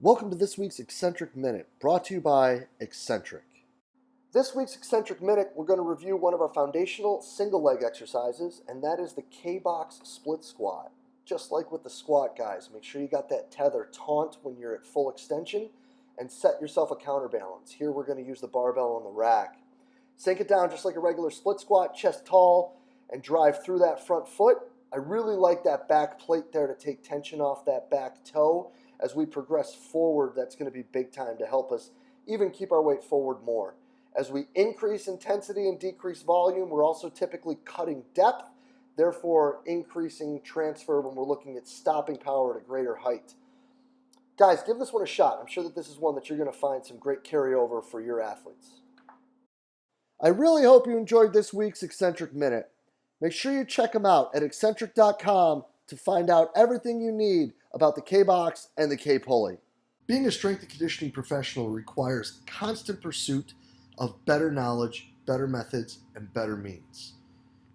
Welcome to this week's Eccentric Minute, brought to you by Eccentric. This week's Eccentric Minute, we're going to review one of our foundational single leg exercises, and that is the K-box split squat. Just like with the squat, guys, make sure you got that tether taut when you're at full extension, and set yourself a counterbalance. Here we're going to use the barbell on the rack. Sink it down just like a regular split squat, chest tall, and drive through that front foot. I really like that back plate there to take tension off that back toe. As we progress forward, that's going to be big time to help us even keep our weight forward more. As we increase intensity and decrease volume, we're also typically cutting depth, therefore increasing transfer when we're looking at stopping power at a greater height. Guys, give this one a shot. I'm sure that this is one that you're going to find some great carryover for your athletes. I really hope you enjoyed this week's Eccentric Minute. Make sure you check them out at eccentric.com to find out everything you need about the K-box and the K-pulley. Being a strength and conditioning professional requires constant pursuit of better knowledge, better methods, and better means.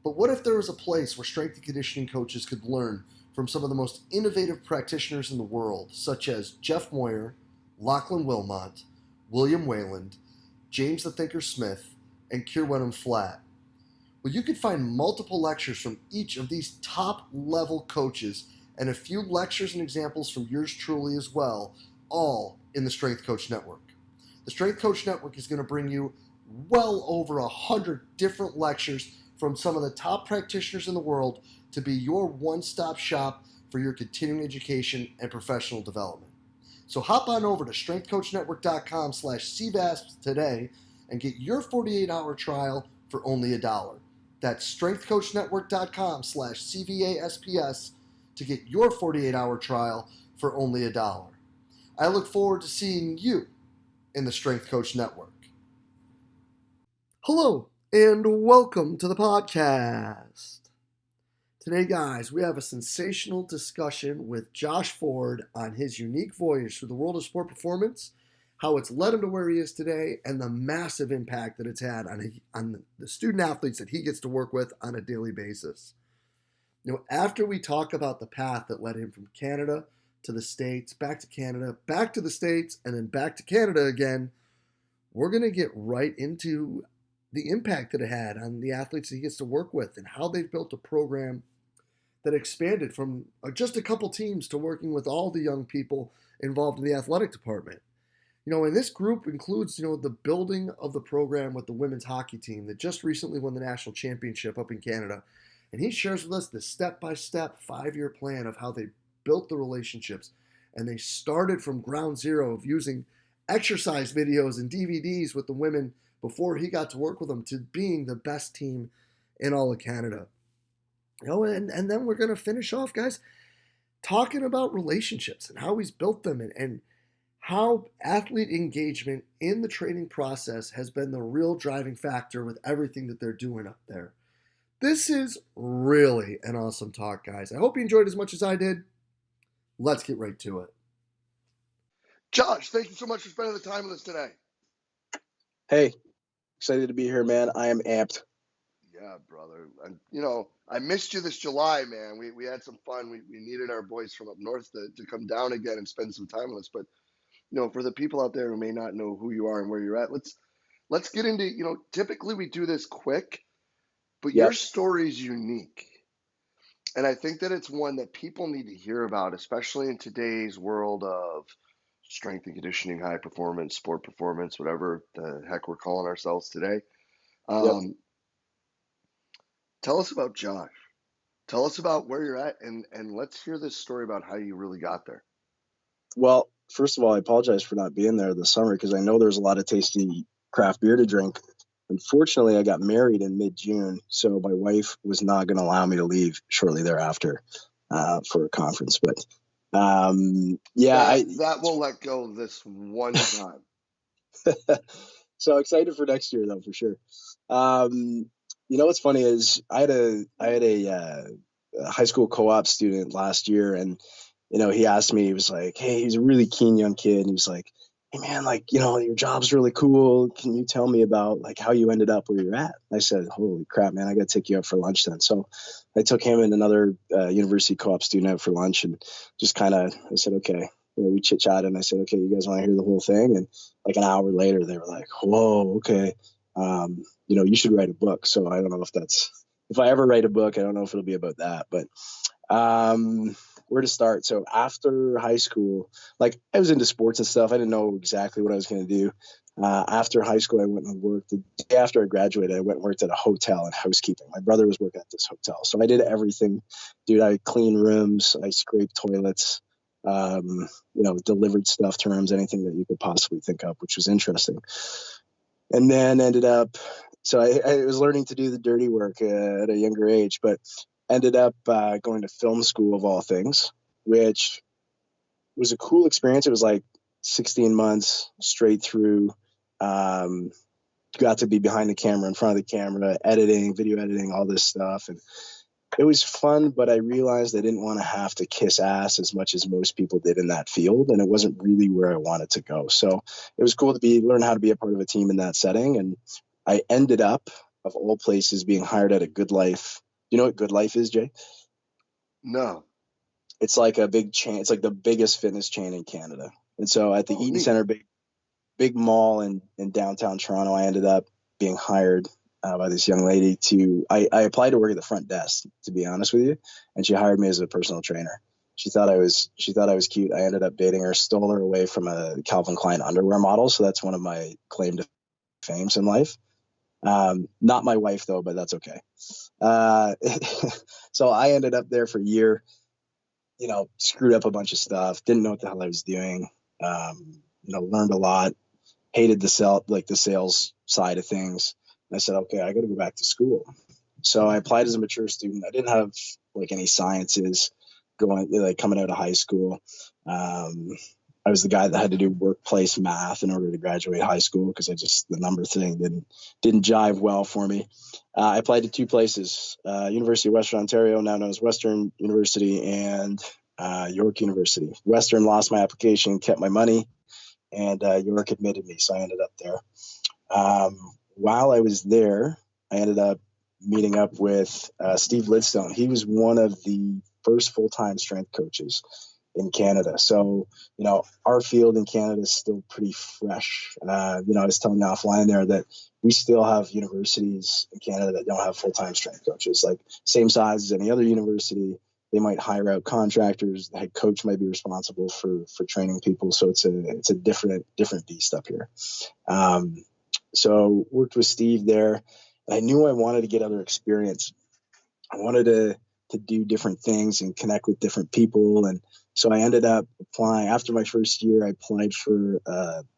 But what if there was a place where strength and conditioning coaches could learn from some of the most innovative practitioners in the world, such as Jeff Moyer, Lachlan Wilmot, William Wayland, James the Thinker Smith, and Kirwenham Flatt? Well, you could find multiple lectures from each of these top-level coaches and a few lectures and examples from yours truly as well, all in the Strength Coach Network. The Strength Coach Network is going to bring you well over 100 different lectures from some of the top practitioners in the world to be your one-stop shop for your continuing education and professional development. So hop on over to strengthcoachnetwork.com/CVASP today and get your 48-hour trial for only $1. That's strengthcoachnetwork.com/CVASPS to get your 48-hour trial for only $1. I look forward to seeing you in the Strength Coach Network. Hello, and welcome to the podcast. Today, guys, we have a sensational discussion with Josh Ford on his unique voyage through the world of sport performance, how it's led him to where he is today, and the massive impact that it's had on the student athletes that he gets to work with on a daily basis. After we talk about the path that led him from Canada to the States, back to Canada, back to the States, and then back to Canada again, we're going to get right into the impact that it had on the athletes that he gets to work with and how they've built a program that expanded from just a couple teams to working with all the young people involved in the athletic department. And this group includes, the building of the program with the women's hockey team that just recently won the national championship up in Canada. And he shares with us the step-by-step 5-year plan of how they built the relationships. And they started from ground zero of using exercise videos and DVDs with the women before he got to work with them to being the best team in all of Canada. And then we're going to finish off, guys, talking about relationships and how he's built them and how athlete engagement in the training process has been the real driving factor with everything that they're doing up there. This is really an awesome talk, guys. I hope you enjoyed as much as I did. Let's get right to it. Josh, thank you so much for spending the time with us today. Hey, excited to be here, man. I am amped. Yeah, brother. And, I missed you this July, man. We had some fun. We needed our boys from up north to come down again and spend some time with us. But, for the people out there who may not know who you are and where you're at, let's get into, typically we do this quick. But Your story is unique. And I think that it's one that people need to hear about, especially in today's world of strength and conditioning, high performance, sport performance, whatever the heck we're calling ourselves today. Tell us about Josh. Tell us about where you're at, and let's hear this story about how you really got there. Well, first of all, I apologize for not being there this summer because I know there's a lot of tasty craft beer to drink. Unfortunately, I got married in mid-June, so my wife was not going to allow me to leave shortly thereafter for a conference. But that will let go this one time. So excited for next year, though, for sure. What's funny is I had a high school co-op student last year, and he asked me. He was like, "Hey," he's a really keen young kid, and he was like, "Hey man, your job's really cool. Can you tell me about how you ended up where you're at?" I said, "Holy crap, man, I got to take you out for lunch then." So I took him and another university co-op student out for lunch and just I said, "Okay, we chit chatted, and I said, okay, you guys want to hear the whole thing? And like an hour later, they were like, whoa, okay. You should write a book. So I don't know if I ever write a book, I don't know if it'll be about that, but where to start. So after high school, like I was into sports and stuff. I didn't know exactly what I was going to do. After high school, I went and worked. The day after I graduated, I went and worked at a hotel in housekeeping. My brother was working at this hotel. So I did everything. Dude, I cleaned rooms, I scraped toilets, delivered stuff to rooms, anything that you could possibly think of, which was interesting. And then ended up, so I was learning to do the dirty work at a younger age, but ended up going to film school of all things, which was a cool experience. It was like 16 months straight through. Got to be behind the camera, in front of the camera, editing, video editing, all this stuff. And it was fun, but I realized I didn't want to have to kiss ass as much as most people did in that field. And it wasn't really where I wanted to go. So it was cool to learn how to be a part of a team in that setting. And I ended up, of all places, being hired at a Good Life. You know what Good Life is, Jay? No. It's like a big chain. It's like the biggest fitness chain in Canada. And so at the Eaton Center, big mall in downtown Toronto, I ended up being hired by this young lady I applied to work at the front desk, to be honest with you. And she hired me as a personal trainer. She thought I was cute. I ended up dating her, stole her away from a Calvin Klein underwear model. So that's one of my claim to fame in life. Not my wife though, but that's okay. So I ended up there for a year, screwed up a bunch of stuff, didn't know what the hell I was doing. Learned a lot, hated the sales side of things. And I said, okay, I got to go back to school. So I applied as a mature student. I didn't have like any sciences coming out of high school. I was the guy that had to do workplace math in order to graduate high school because the number thing didn't jive well for me. I applied to two places, University of Western Ontario, now known as Western University, and York University. Western lost my application, kept my money, and York admitted me, so I ended up there. While I was there, I ended up meeting up with Steve Lidstone. He was one of the first full-time strength coaches in Canada. So, our field in Canada is still pretty fresh. I was telling you offline there that we still have universities in Canada that don't have full-time strength coaches, like same size as any other university. They might hire out contractors. The head coach might be responsible for training people. So it's a different beast up here. So worked with Steve there. I knew I wanted to get other experience. I wanted to do different things and connect with different people. And so I ended up applying. After my first year, I applied for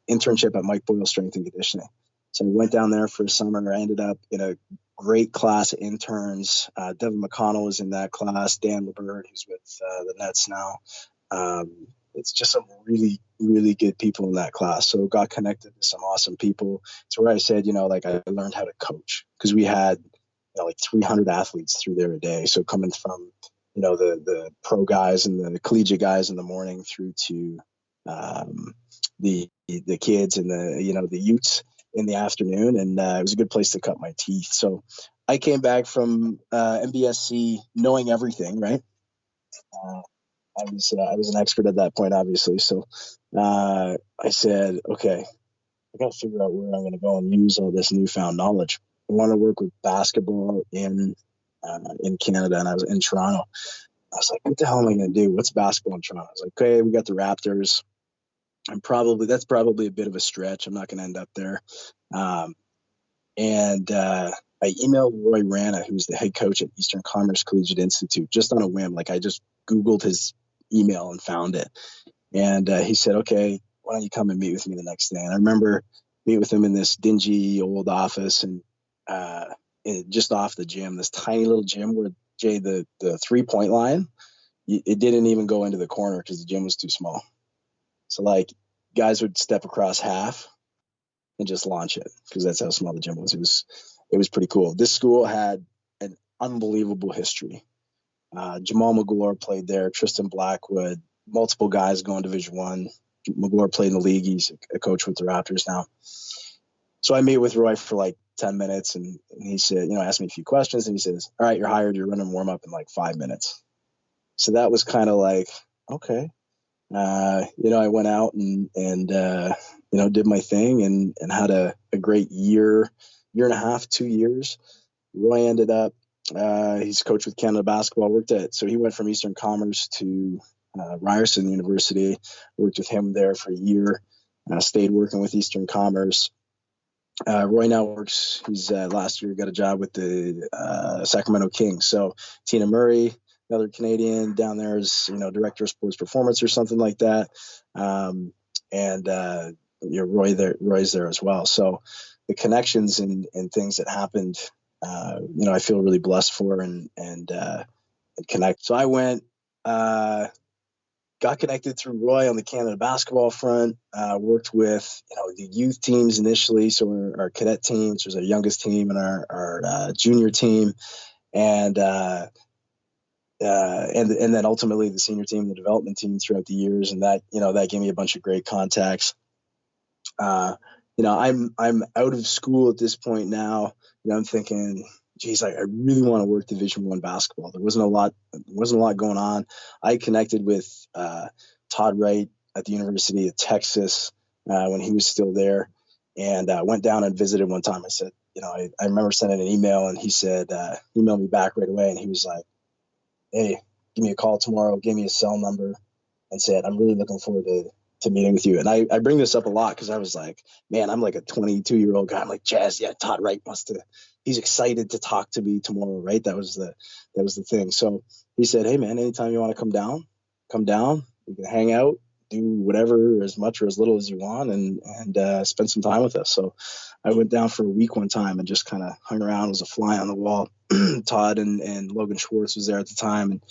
internship at Mike Boyle Strength and Conditioning. So I went down there for a summer. I ended up in a great class of interns. Devin McConnell was in that class. Dan LeBert, who's with the Nets now. It's just some really, really good people in that class. So got connected to some awesome people. It's where I said, I learned how to coach because we had like 300 athletes through there a day. So coming from, the pro guys and the collegiate guys in the morning through to the kids and the youths in the afternoon. And it was a good place to cut my teeth. So I came back from MBSC knowing everything, right? I was an expert at that point, obviously. So I said, okay, I got to figure out where I'm going to go and use all this newfound knowledge. I want to work with basketball in Canada, and I was in Toronto. I was like, what the hell am I going to do? What's basketball in Toronto? I was like, okay, we got the Raptors. That's probably a bit of a stretch. I'm not going to end up there. And I emailed Roy Rana, who's the head coach at Eastern Commerce Collegiate Institute, just on a whim. Like I just Googled his email and found it. And he said, okay, why don't you come and meet with me the next day? And I remember meet with him in this dingy old office and just off the gym, this tiny little gym where, Jay, the 3-point line, it didn't even go into the corner because the gym was too small. So like guys would step across half and just launch it because that's how small the gym was. It was pretty cool. This school had an unbelievable history. Jamal Magloire played there, Tristan Blackwood, multiple guys going Division I. Magloire played in the league. He's a coach with the Raptors now. So I meet with Roy for like 10 minutes and he said, asked me a few questions and he says, all right, you're hired. You're running warm up in like 5 minutes. So that was kind of like, okay. I went out and did my thing and had a great year and a half, 2 years. Roy ended up, he's coached with Canada basketball, so he went from Eastern Commerce to Ryerson University, worked with him there for a year, stayed working with Eastern Commerce. Roy now he's last year got a job with the Sacramento Kings. So Tina Murray, another Canadian down there, is, director of sports performance or something like that. Roy's there as well. So the connections and things that happened, I feel really blessed for and connect. So I went, got connected through Roy on the Canada basketball front, worked with, the youth teams initially. So our cadet team, which was our youngest team, and our junior team. And then ultimately the senior team, the development team throughout the years. And that gave me a bunch of great contacts. I'm out of school at this point now. I'm thinking, geez, I really want to work Division I basketball. There wasn't a lot going on. I connected with Todd Wright at the University of Texas when he was still there, and went down and visited one time. I said, I remember sending an email, and he said, emailed me back right away, and he was like, hey, give me a call tomorrow, gave me a cell number, and said, I'm really looking forward to meeting with you. And I bring this up a lot because I was like, man, I'm like a 22-year-old guy. I'm like, Jazz, yeah, Todd Wright he's excited to talk to me tomorrow, right? That was the thing. So he said, hey man, anytime you want to come down, you can hang out, do whatever, as much or as little as you want, and spend some time with us. So I went down for a week one time and just kind of hung around, was a fly on the wall. Todd and Logan Schwartz was there at the time, and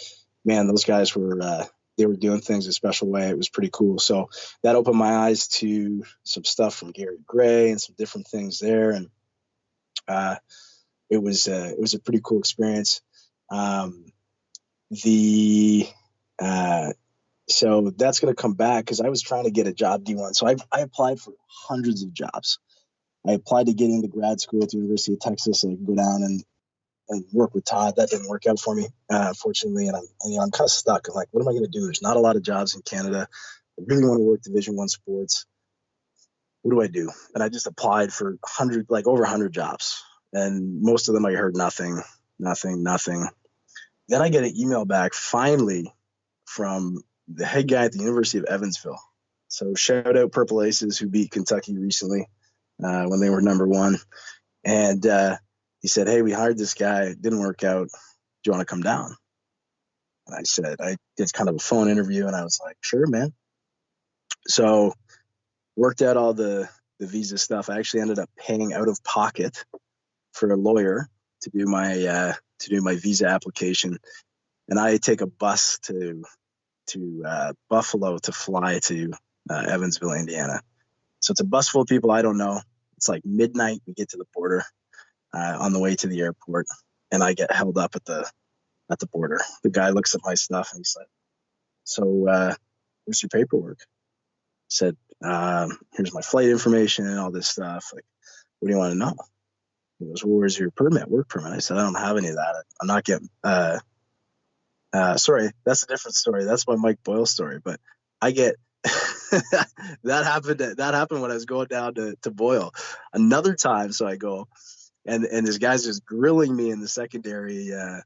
man, those guys were they were doing things a special way. It was pretty cool. So that opened my eyes to some stuff from Gary Gray and some different things there, and it was a pretty cool experience. So that's going to come back because I was trying to get a job D1. So I applied for hundreds of jobs. I applied to get into grad school at the University of Texas, so I could go down and work with Todd. That didn't work out for me, unfortunately. And I'm kind of stuck. I'm like, what am I going to do? There's not a lot of jobs in Canada. I really want to work Division I sports. What do I do? And I just applied for over 100 jobs. And most of them I heard nothing. Then I get an email back finally from the head guy at the University of Evansville. So shout out Purple Aces, who beat Kentucky recently when they were number one. And he said, hey, we hired this guy. It didn't work out. Do you want to come down? And I said, I did kind of a phone interview, and I was like, sure, man. So worked out all the visa stuff. I actually ended up paying out of pocket for a lawyer to do my visa application. And I take a bus to Buffalo to fly to Evansville, Indiana. So it's a bus full of people I don't know. It's like midnight. We get to the border on the way to the airport, and I get held up at the border. The guy looks at my stuff and he's like, so where's your paperwork? I said, here's my flight information and all this stuff. Like, what do you want to know? He goes, well, where's your work permit? I said, I don't have any of that. I'm not getting sorry, that's a different story. That's my Mike Boyle story. But I get that happened when I was going down to Boyle. Another time, so I go, and this guy's just grilling me in the secondary. I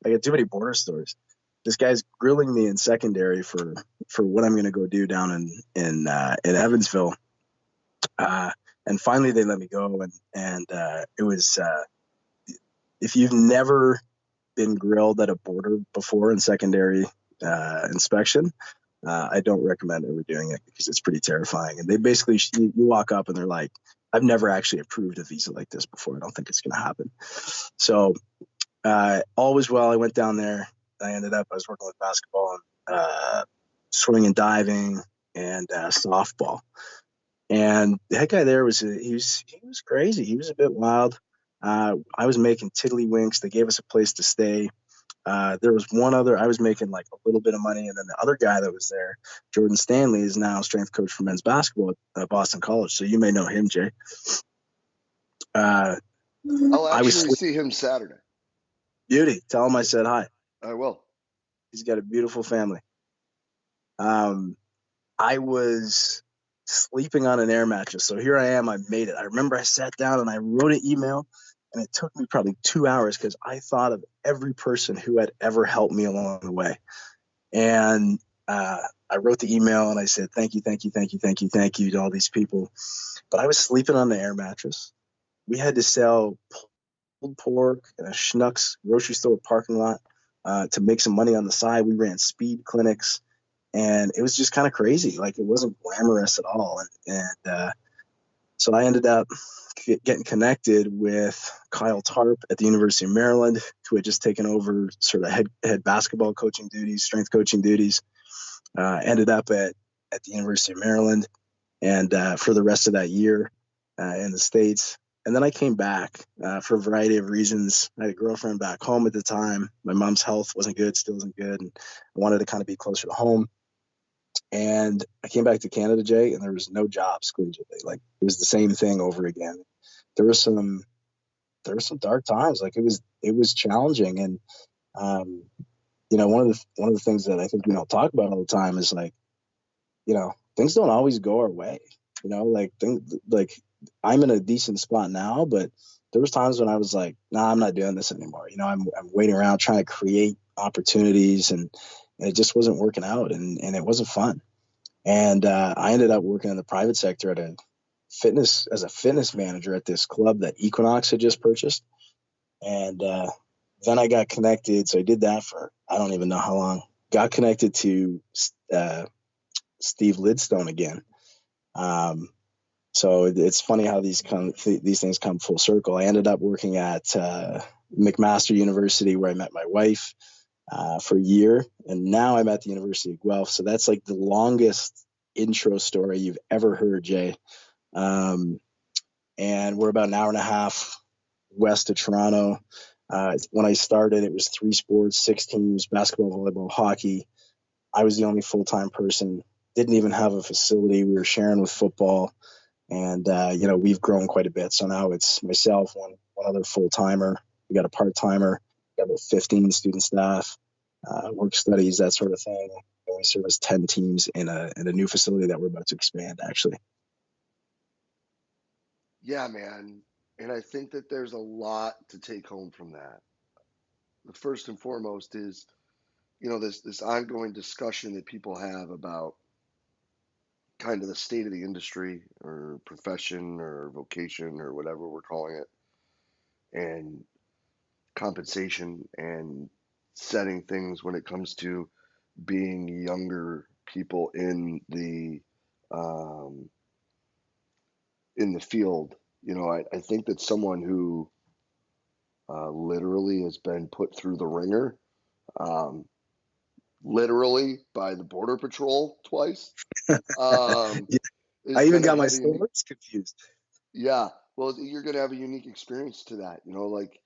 got too many border stories. This guy's grilling me in secondary for what I'm going to go do down in Evansville. And finally they let me go. And it was, if you've never been grilled at a border before in secondary inspection, I don't recommend ever doing it because it's pretty terrifying. And they basically, you walk up and they're like, I've never actually approved a visa like this before. I don't think it's going to happen. So all was well. I went down there. I was working with basketball and swimming and diving and softball. And the head guy there he was crazy. He was a bit wild. I was making tiddlywinks. They gave us a place to stay. There was one other, I was making like a little bit of money. And then the other guy that was there, Jordan Stanley, is now strength coach for men's basketball at Boston College. So you may know him, Jay. I'll actually see him Saturday. Beauty. Tell him I said hi. I will. He's got a beautiful family. Um, I was sleeping on an air mattress. So here I am. I made it. I remember I sat down and I wrote an email, and it took me probably 2 hours because I thought of every person who had ever helped me along the way. And I wrote the email and I said, thank you, thank you, thank you, thank you, thank you to all these people. But I was sleeping on the air mattress. We had to sell pulled pork in a Schnucks grocery store parking lot to make some money on the side. We ran speed clinics, and it was just kind of crazy. Like, it wasn't glamorous at all. And so I ended up getting connected with Kyle Tarp at the University of Maryland, who had just taken over sort of head basketball coaching duties, strength coaching duties. Ended up at the University of Maryland, and for the rest of that year in the States. And then I came back for a variety of reasons. I had a girlfriend back home at the time. My mom's health wasn't good, still isn't good, and I wanted to kind of be closer to home. And I came back to Canada, Jay, and there was no jobs collegiately. Like, it was the same thing over again. There was some dark times. Like, it was challenging, and um, one of the things that I think we don't talk about all the time is, like, things don't always go our way. Like, I'm in a decent spot now, but there was times when I was like, nah, I'm not doing this anymore. I'm waiting around trying to create opportunities, and it just wasn't working out, and it wasn't fun. And I ended up working in the private sector as a fitness manager at this club that Equinox had just purchased. And then I got connected. So I did that for, I don't even know how long. Got connected to uh, Steve Lidstone again. So it's funny how these things come full circle. I ended up working at McMaster University, where I met my wife for a year, and now I'm at the University of Guelph. So that's like the longest intro story you've ever heard, Jay. Um, and we're about an hour and a half west of Toronto. When I started, it was 3 sports, 6 teams: basketball, volleyball, hockey. I was the only full-time person. Didn't even have a facility. We were sharing with football, and we've grown quite a bit. So now it's myself, one other full-timer. We got a part-timer. We got about 15 student staff, work studies, that sort of thing. And we service 10 teams in a new facility that we're about to expand, actually. Yeah, man. And I think that there's a lot to take home from that. The first and foremost is, this ongoing discussion that people have about kind of the state of the industry or profession or vocation or whatever we're calling it, and compensation and setting things when it comes to being younger people um, in the field. I think that someone who literally has been put through the ringer, um, literally by the border patrol twice, um, Yeah, I is even going to got my have a unique. stories confused. Yeah, well, you're going to have a unique experience to that. Like,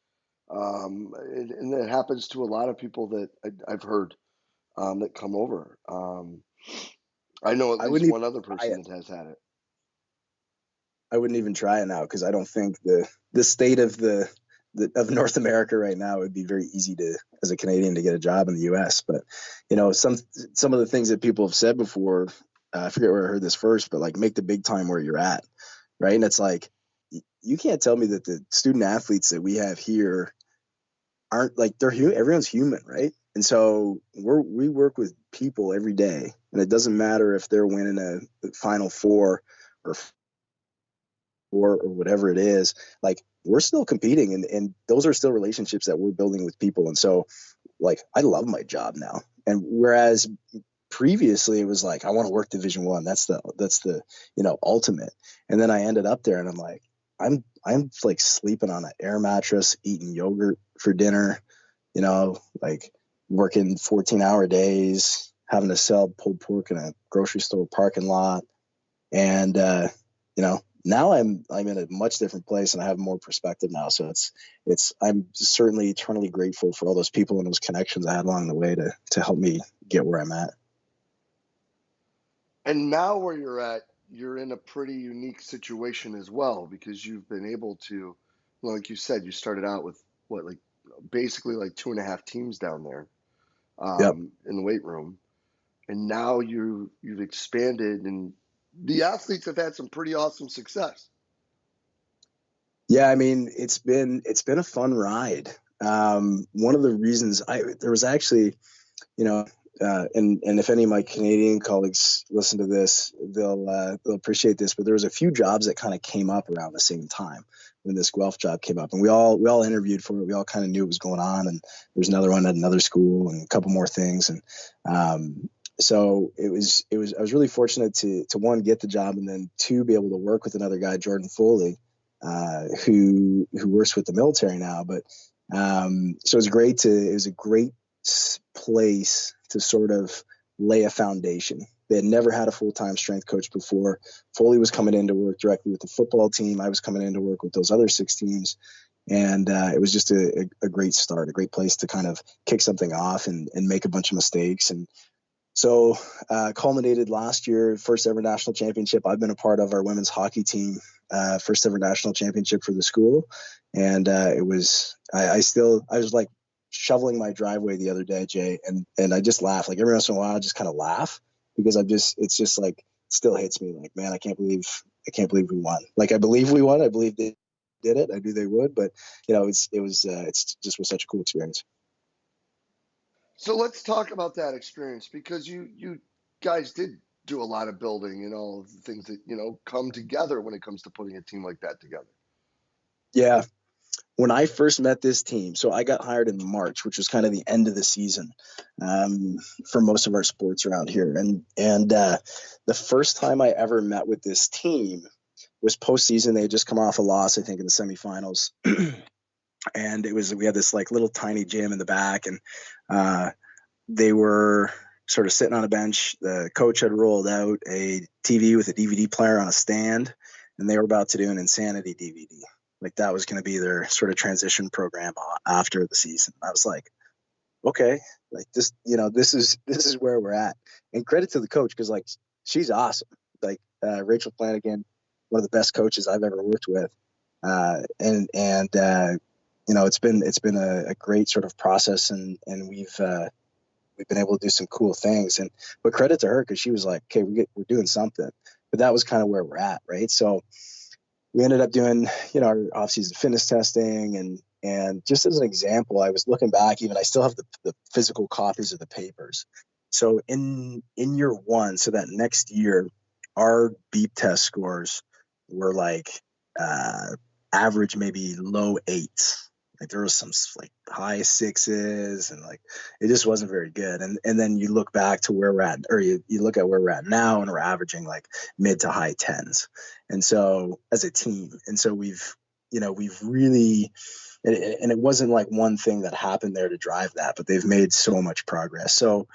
and that happens to a lot of people that I've heard that come over. I know at I least wouldn't one even other try person it. that has had it. I wouldn't even try it now because I don't think the state of of North America right now, it would be very easy to, as a Canadian, to get a job in the U.S. But some of the things that people have said before, I forget where I heard this first, but like, make the big time where you're at, right? And it's like, you can't tell me that the student athletes that we have here aren't, like, they're human. Everyone's human, right? And so we work with people every day, and it doesn't matter if they're winning a Final Four or or whatever it is. Like, we're still competing, and those are still relationships that we're building with people. And so, like, I love my job now. And whereas previously it was like, I want to work Division 1. That's the ultimate. And then I ended up there, and I'm like, I'm like sleeping on an air mattress, eating yogurt for dinner, like, working 14-hour days, having to sell pulled pork in a grocery store parking lot. And now I'm in a much different place, and I have more perspective now. So I'm certainly eternally grateful for all those people and those connections I had along the way to help me get where I'm at. And now where you're at, you're in a pretty unique situation as well because you've been able to, like you said, you started out with what, like basically like two and a half teams down there Yep. in the weight room. and now you've expanded, and the athletes have had some pretty awesome success. Yeah, I mean, it's been a fun ride. One of the reasons there was actually, you know, and if any of my Canadian colleagues listen to this, they'll appreciate this. But there was a few jobs that kind of came up around the same time when this Guelph job came up, and we all interviewed for it. We all kind of knew what was going on, and there was another one at another school, and a couple more things, and so it was. I was really fortunate to one, get the job, and then two, be able to work with another guy, Jordan Foley, who works with the military now. But so it was a great place to sort of lay a foundation. They had never had a full-time strength coach before. Foley was coming in to work directly with the football team. I was coming in to work with those other 6 teams. And it was just a great start, a great place to kind of kick something off and make a bunch of mistakes. And so culminated last year, first ever national championship. I've been a part of our women's hockey team, first ever national championship for the school. And it was, I was like shoveling my driveway the other day, Jay, and I just laugh. Like every once in a while, I just kind of laugh because it's just like, still hits me like, man, I can't believe we won. Like, I believe we won. I believe they did it. I knew they would, but it's just was such a cool experience. So let's talk about that experience, because you guys did do a lot of building and all of the things that come together when it comes to putting a team like that together. Yeah. When I first met this team, so I got hired in March, which was kind of the end of the season for most of our sports around here. And the first time I ever met with this team was postseason. They had just come off a loss, I think, in the semifinals. And we had this like little tiny gym in the back, and they were sort of sitting on a bench. The coach had rolled out a TV with a DVD player on a stand, and they were about to do an Insanity DVD. Like that was going to be their sort of transition program after the season. I was like, okay, like this, this is where we're at. And credit to the coach, because like she's awesome. Like Rachel Flanagan, one of the best coaches I've ever worked with. And it's been a great sort of process, and we've been able to do some cool things. But credit to her, because she was like, okay, we're doing something. But that was kind of where we're at, right? So we ended up doing, our off-season fitness testing, and just as an example, I was looking back, even I still have the physical copies of the papers. So in year one, so that next year, our beep test scores were like average, maybe low 8s. Like there was some like high 6s, and like it just wasn't very good. And then you look back to where we're at, or you look at where we're at now, and we're averaging like mid to high 10s. And so as a team, and so we've really, and it wasn't like one thing that happened there to drive that, but they've made so much progress. So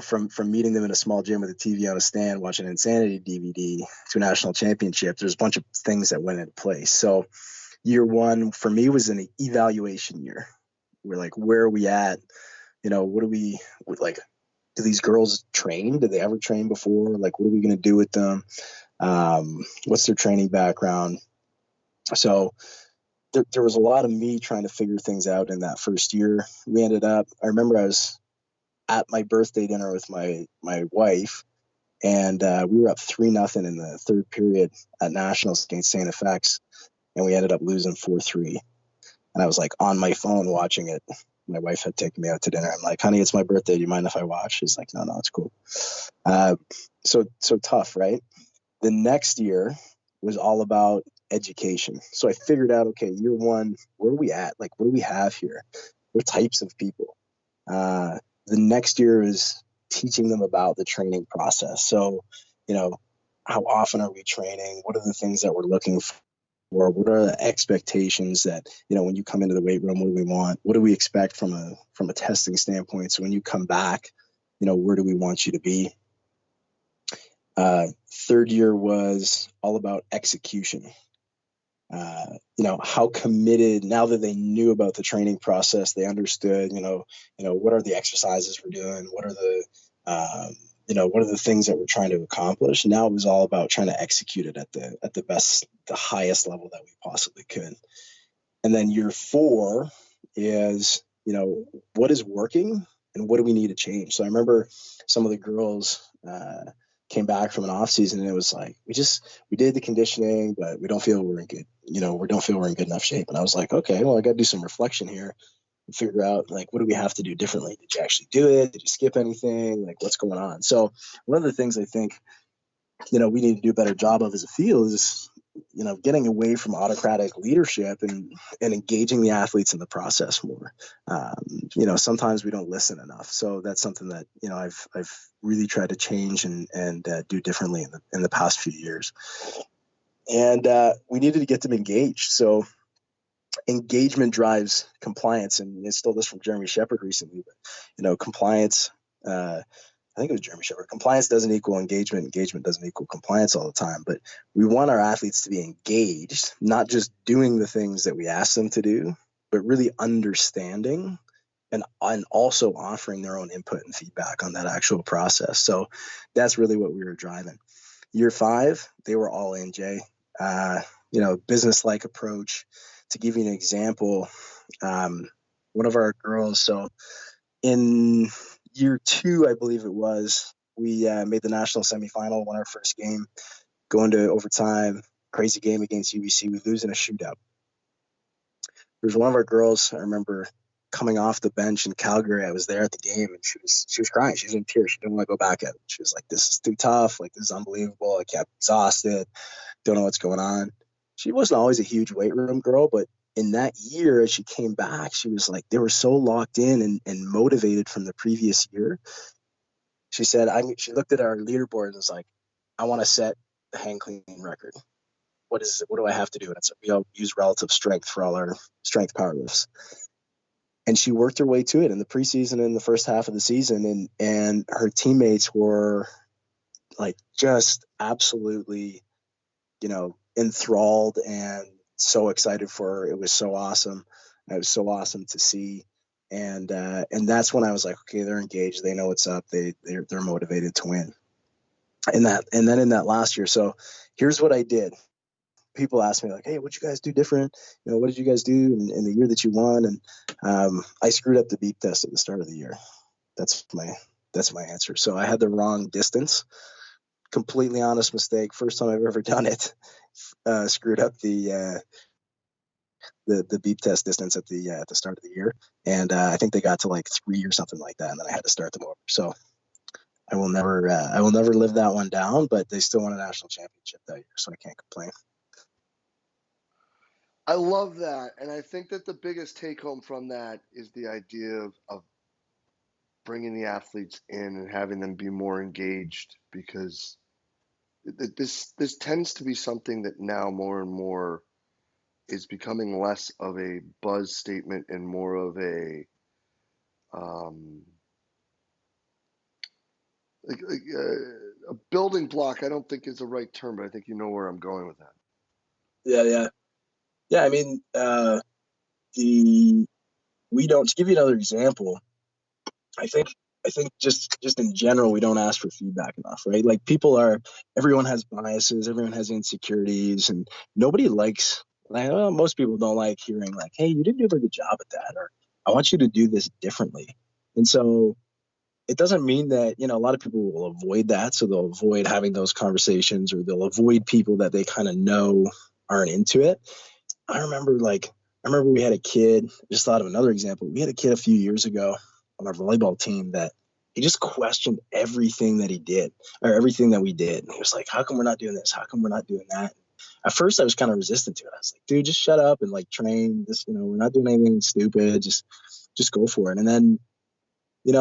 from meeting them in a small gym with a TV on a stand, watching an Insanity DVD, to a national championship, there's a bunch of things that went into place. So year one for me was an evaluation year. We're like, where are we at? What do we like? Do these girls train? Did they ever train before? Like, what are we going to do with them? What's their training background? So there was a lot of me trying to figure things out in that first year. I remember I was at my birthday dinner with my wife, and we were up 3-0 in the third period at nationals against St. FX, and we ended up losing 4-3. And I was like on my phone watching it. My wife had taken me out to dinner. I'm like, honey, it's my birthday. Do you mind if I watch? She's like, no, it's cool. So tough, right? The next year was all about education. So I figured out, okay, year one, where are we at? Like, what do we have here? What types of people? The next year is teaching them about the training process. So, how often are we training? What are the things that we're looking for? What are the expectations that, when you come into the weight room, what do we want? What do we expect from a testing standpoint? So when you come back, where do we want you to be? Third year was all about execution. How committed, now that they knew about the training process, they understood, what are the exercises we're doing? What are the things that we're trying to accomplish? Now it was all about trying to execute it at the best, the highest level that we possibly could. And then year 4 is, what is working what do we need to change? So I remember some of the girls came back from an off season, and it was like, we did the conditioning, but we don't feel we're in good, we don't feel we're in good enough shape. And I was like, okay, well, I got to do some reflection here and figure out, like, what do we have to do differently? Did you actually do it? Did you skip anything? Like, what's going on? So one of the things I think, we need to do a better job of as a field is, getting away from autocratic leadership and engaging the athletes in the process more. Sometimes we don't listen enough. So that's something that, I've really tried to change and do differently in the past few years. And we needed to get them engaged. So engagement drives compliance, and I stole this from Jeremy Shepard recently, but, compliance, I think it was Jeremy Shepard. Compliance doesn't equal engagement. Engagement doesn't equal compliance all the time. But we want our athletes to be engaged, not just doing the things that we ask them to do, but really understanding and also offering their own input and feedback on that actual process. So that's really what we were driving. Year 5, they were all in, Jay. Business-like approach. To give you an example, one of our girls, so in year 2, I believe it was, we made the national semifinal, won our first game, going to overtime, crazy game against UBC. We lose in a shootout. There's one of our girls, I remember coming off the bench in Calgary. I was there at the game, and she was crying. She was in tears. She didn't want to go back at it. She was like, this is too tough. Like, this is unbelievable. I kept exhausted. Don't know what's going on. She wasn't always a huge weight room girl, but in that year, as she came back, she was like, they were so locked in and motivated from the previous year. She said, she looked at our leaderboard and was like, I want to set the hang clean record. What do I have to do? And it's, we all use relative strength for all our strength power lifts. And she worked her way to it in the preseason and the first half of the season. And her teammates were like, just absolutely, enthralled and so excited for her. It was so awesome. It was so awesome to see. And that's when I was like, okay, they're engaged. They know what's up. They're motivated to win. And then in that last year, so here's what I did. People ask me like, hey, what'd you guys do different? What did you guys do in the year that you won? And I screwed up the beep test at the start of the year. That's my answer. So I had the wrong distance. Completely honest mistake. First time I've ever done it. Screwed up the beep test distance at the start of the year, and I think they got to like 3 or something like that, and then I had to start them over. So I will never live that one down. But they still won a national championship that year, so I can't complain. I love that, and I think that the biggest take home from that is the idea of bringing the athletes in and having them be more engaged, because this tends to be something that now more and more is becoming less of a buzz statement and more of a a building block. I don't think is the right term, but I think you know where I'm going with that. Yeah. I mean, we don't. To give you another example, I think just in general, we don't ask for feedback enough, right? Like, everyone has biases, everyone has insecurities, and nobody likes, like, most people don't like hearing like, hey, you didn't do a very good job at that, or I want you to do this differently. And so it doesn't mean that, a lot of people will avoid that. So they'll avoid having those conversations, or they'll avoid people that they kind of know aren't into it. I remember we had a kid, just thought of another example. We had a kid a few years ago on our volleyball team that he just questioned everything that he did, or everything that we did. And he was like, how come we're not doing this? How come we're not doing that? At first I was kind of resistant to it. I was like, dude, just shut up and like train this, we're not doing anything stupid. Just go for it. And then, it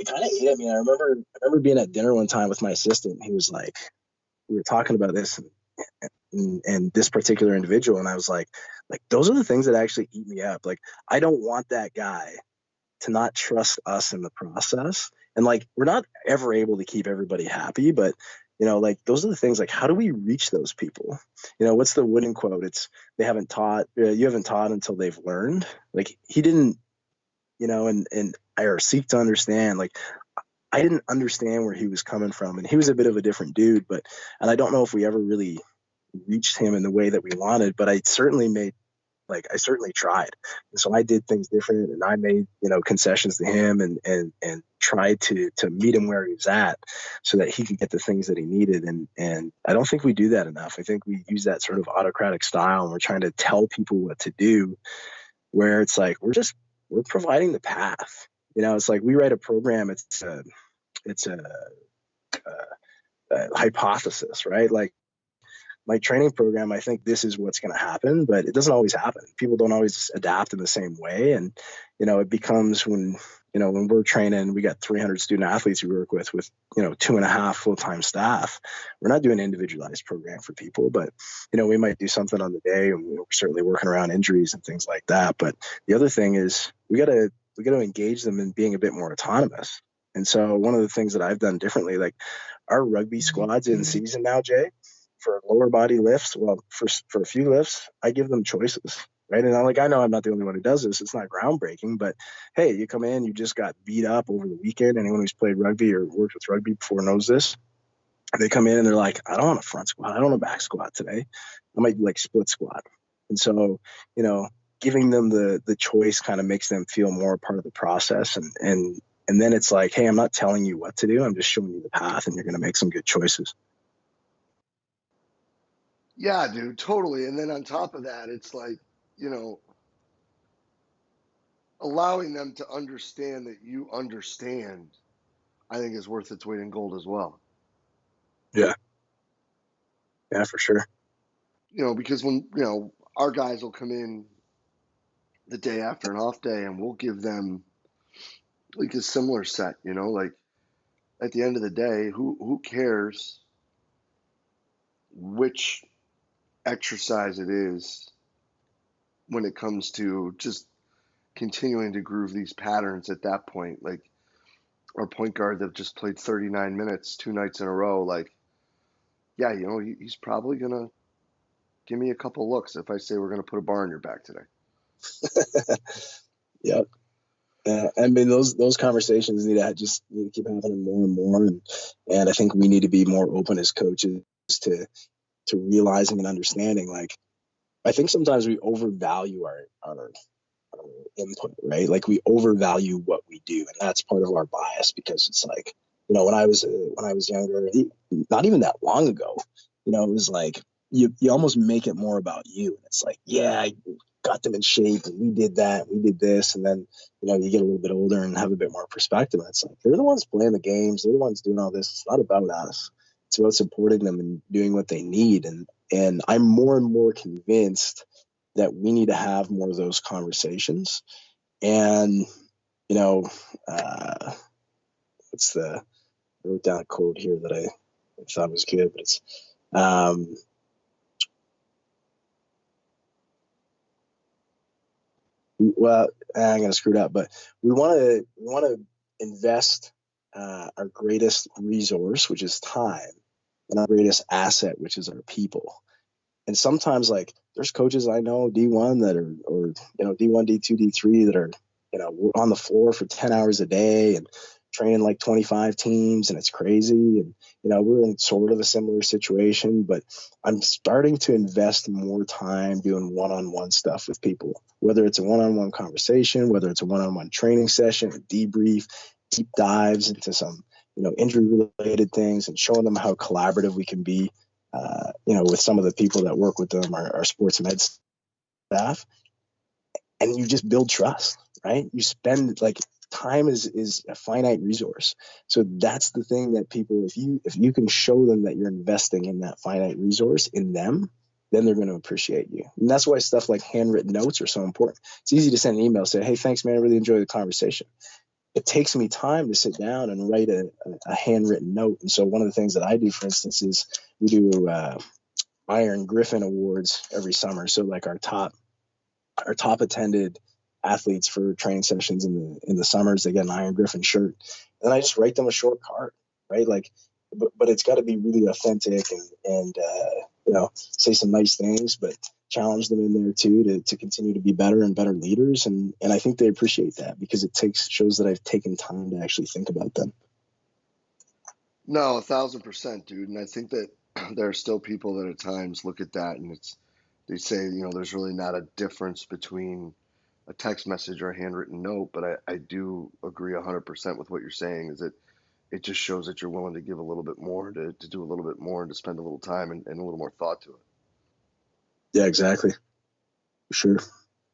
kind of ate at me. I remember being at dinner one time with my assistant. He was like, we were talking about this and this particular individual. And I was like, those are the things that actually eat me up. Like, I don't want that guy to not trust us in the process. And like, we're not ever able to keep everybody happy, but those are the things, like, how do we reach those people? What's the wooden quote? It's, you haven't taught until they've learned. Like, he didn't, and I seek to understand, like, I didn't understand where he was coming from, and he was a bit of a different dude, and I don't know if we ever really reached him in the way that we wanted, but I certainly made Like I certainly tried. And so I did things different, and I made, concessions to him, and tried to meet him where he was at so that he could get the things that he needed. And I don't think we do that enough. I think we use that sort of autocratic style, and we're trying to tell people what to do, where it's like we're providing the path. It's like we write a program. It's a hypothesis, right? Like my training program, I think this is what's going to happen, but it doesn't always happen. People don't always adapt in the same way. And, it becomes when we're training, we got 300 student athletes we work with 2.5 full-time staff. We're not doing an individualized program for people, but, we might do something on the day, and we're certainly working around injuries and things like that. But the other thing is we got to engage them in being a bit more autonomous. And so one of the things that I've done differently, like our rugby squad's in season now, Jay, for lower body lifts. Well, for a few lifts, I give them choices, right? And I know I'm not the only one who does this. It's not groundbreaking, but hey, you come in, you just got beat up over the weekend. Anyone who's played rugby or worked with rugby before knows this. They come in and they're like, I don't want a front squat. I don't want a back squat today. I might do like split squat. And so, giving them the choice kind of makes them feel more a part of the process. And then it's like, hey, I'm not telling you what to do. I'm just showing you the path, and you're going to make some good choices. Yeah, dude, totally. And then on top of that, it's like, allowing them to understand that you understand, I think is worth its weight in gold as well. Yeah. Yeah, for sure. Because when, our guys will come in the day after an off day, and we'll give them like a similar set, like at the end of the day, who cares which exercise it is when it comes to just continuing to groove these patterns at that point. Like our point guard that just played 39 minutes 2 nights in a row, like, yeah, he's probably going to give me a couple looks if I say we're going to put a bar on your back today. Yeah. I mean, those conversations need to keep happening more and more. And I think we need to be more open as coaches to realizing and understanding, like, I think sometimes we overvalue our input, right? Like we overvalue what we do, and that's part of our bias, because it's like, when I was younger, not even that long ago, it was like you almost make it more about you. And it's like, yeah, I got them in shape, and we did that, we did this, and then you get a little bit older and have a bit more perspective, and it's like they're the ones playing the games, they're the ones doing all this. It's not about us. It's about supporting them and doing what they need. And I'm more and more convinced that we need to have more of those conversations. And, I wrote down a quote here that I thought was good, but it's, well, I'm going to screw it up, but we want to invest our greatest resource, which is time, and our greatest asset, which is our people. And sometimes, like, there's coaches I know, D1 that are, or D1, D2, D3 that are, on the floor for 10 hours a day and training like 25 teams, and it's crazy. And we're in sort of a similar situation, but I'm starting to invest more time doing one-on-one stuff with people, whether it's a one-on-one conversation, whether it's a one-on-one training session, a debrief, deep dives into some injury related things, and showing them how collaborative we can be, with some of the people that work with them, our sports med staff. And you just build trust, right? You spend, like, time is a finite resource. So that's the thing that people, if you can show them that you're investing in that finite resource in them, then they're going to appreciate you. And that's why stuff like handwritten notes are so important. It's easy to send an email, say, hey, thanks, man, I really enjoyed the conversation. It takes me time to sit down and write a handwritten note. And so one of the things that I do, for instance, is we do Iron Griffin Awards every summer. So like our top attended athletes for training sessions in the summers, they get an Iron Griffin shirt, and I just write them a short card, right? Like, but it's got to be really authentic, and say some nice things, but challenge them in there too to continue to be better and better leaders. And I think they appreciate that, because it shows that I've taken time to actually think about them. No, 1,000%, dude. And I think that there are still people that at times look at that and it's they say, there's really not a difference between a text message or a handwritten note, but I do agree 100% with what you're saying, is that it just shows that you're willing to give a little bit more, to do a little bit more, and to spend a little time and a little more thought to it. Yeah, exactly. For sure.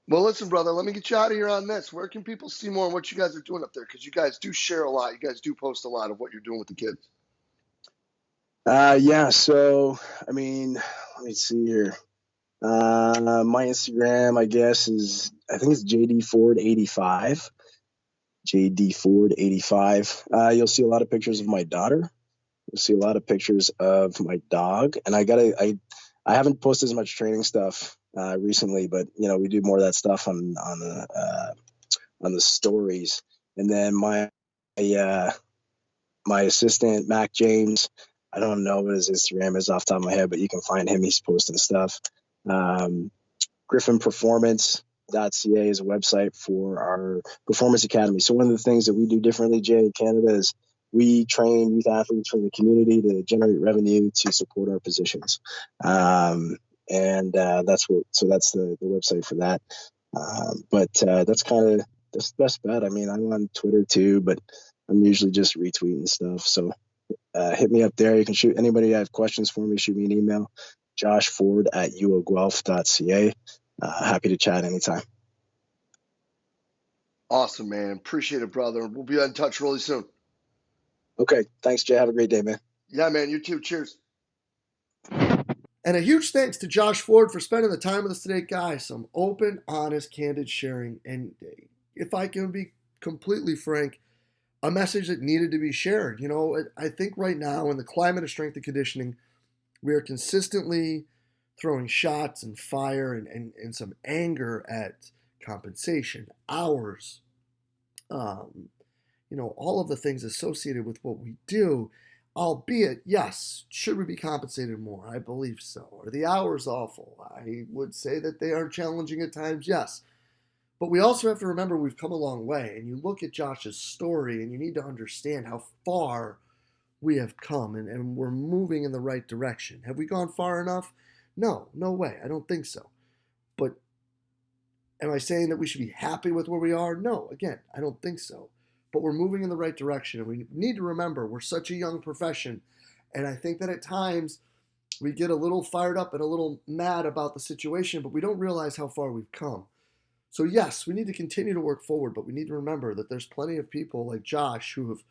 Well, listen, brother, let me get you out of here on this. Where can people see more on what you guys are doing up there? Because you guys do share a lot. You guys do post a lot of what you're doing with the kids. Yeah. So, I mean, let me see here. My Instagram, I guess, I think it's JD Ford 85. JD Ford 85. You'll see a lot of pictures of my daughter. You'll see a lot of pictures of my dog. And I haven't posted as much training stuff recently, but we do more of that stuff on the stories. And then uh, my assistant Mac James, I don't know what his Instagram is off the top of my head, but you can find him. He's posting stuff. Griffin Performance.ca is a website for our performance academy. So one of the things that we do differently, Jay, in Canada is we train youth athletes from the community to generate revenue to support our positions. And that's the website for that. But that's kind of that's the best bet. I mean, I'm on Twitter too, but I'm usually just retweeting stuff. So hit me up there. You can shoot anybody that have questions for me, shoot me an email, joshford@uoguelph.ca. Happy to chat anytime. Awesome, man. Appreciate it, brother. We'll be in touch really soon. Okay. Thanks, Jay. Have a great day, man. Yeah, man. You too. Cheers. And a huge thanks to Josh Ford for spending the time with us today, guys. Some open, honest, candid sharing. And if I can be completely frank, a message that needed to be shared. I think right now in the climate of strength and conditioning, we are consistently throwing shots and fire and some anger at compensation, hours, all of the things associated with what we do. Albeit, yes, should we be compensated more? I believe so. Are the hours awful? I would say that they are challenging at times, yes. But we also have to remember we've come a long way. And you look at Josh's story and you need to understand how far we have come and we're moving in the right direction. Have we gone far enough? No way. I don't think so. But am I saying that we should be happy with where we are? No, again, I don't think so. But we're moving in the right direction. And we need to remember we're such a young profession. And I think that at times we get a little fired up and a little mad about the situation, but we don't realize how far we've come. So, yes, we need to continue to work forward, but we need to remember that there's plenty of people like Josh who have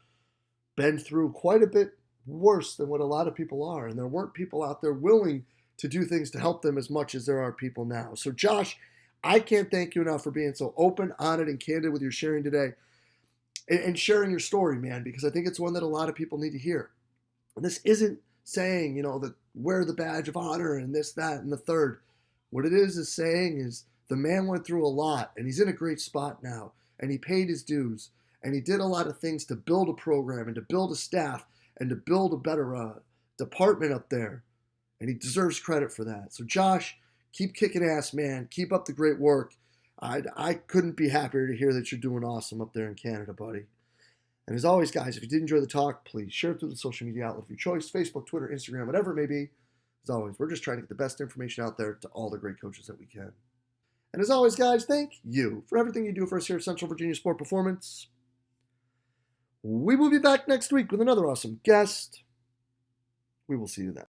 been through quite a bit worse than what a lot of people are. And there weren't people out there willing to do things to help them as much as there are people now. So, Josh, I can't thank you enough for being so open, honest, and candid with your sharing today and sharing your story, man, because I think it's one that a lot of people need to hear. And this isn't saying, that wear the badge of honor and this, that, and the third. What it is saying is the man went through a lot and he's in a great spot now and he paid his dues and he did a lot of things to build a program and to build a staff and to build a better department up there. And he deserves credit for that. So, Josh, keep kicking ass, man. Keep up the great work. I couldn't be happier to hear that you're doing awesome up there in Canada, buddy. And as always, guys, if you did enjoy the talk, please share it through the social media outlet of your choice, Facebook, Twitter, Instagram, whatever it may be. As always, we're just trying to get the best information out there to all the great coaches that we can. And as always, guys, thank you for everything you do for us here at Central Virginia Sport Performance. We will be back next week with another awesome guest. We will see you then.